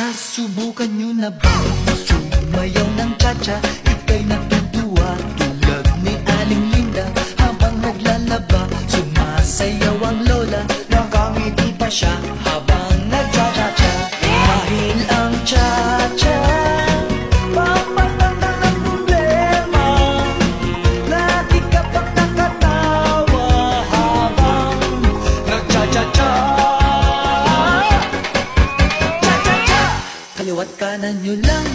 Nasubukan nyo na ba sumayaw ng cha-cha? Ika'y natutuwa tulad ni Aling Linda. Habang naglalaba, sumasayaw ang lola. Nakangiti pa siya habang nagcha-cha-cha. Dahil ang cha-cha pampatanggal ng problema. Lagi ka pang nakatawa habang nagcha-cha-cha. Kaliwat kanan nyo lang